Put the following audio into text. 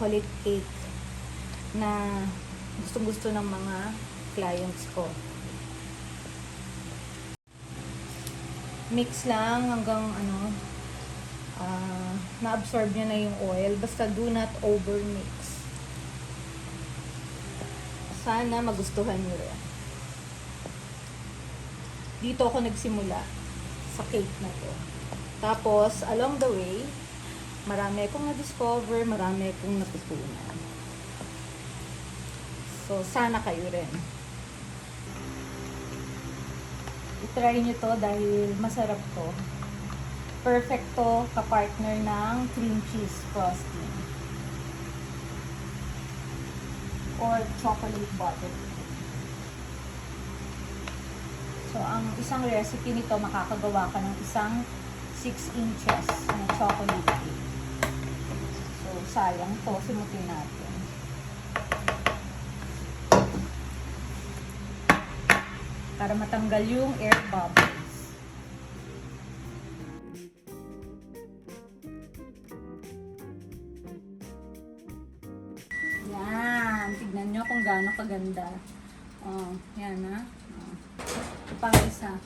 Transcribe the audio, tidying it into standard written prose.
chocolate cake na gustong-gusto ng mga clients ko. Mix lang hanggang na-absorb nyo na yung oil. Basta do not overmix. Sana magustuhan nyo rin. Dito ako nagsimula sa cake na to. Tapos, along the way, marami akong na-discover, marami akong natutunan. So, sana kayo rin. I-try nyo to dahil masarap to. Perfect to ka-partner ng cream cheese frosting. Or chocolate butter. So, ang isang recipe nito, makakagawa ka ng isang 6 inches na chocolate cake. So, sayang to. Simutin natin. Para matanggal yung air bubbles. Yan. Tignan nyo kung gaano kaganda. Oh, yan ha. Oh. Ito pang isa.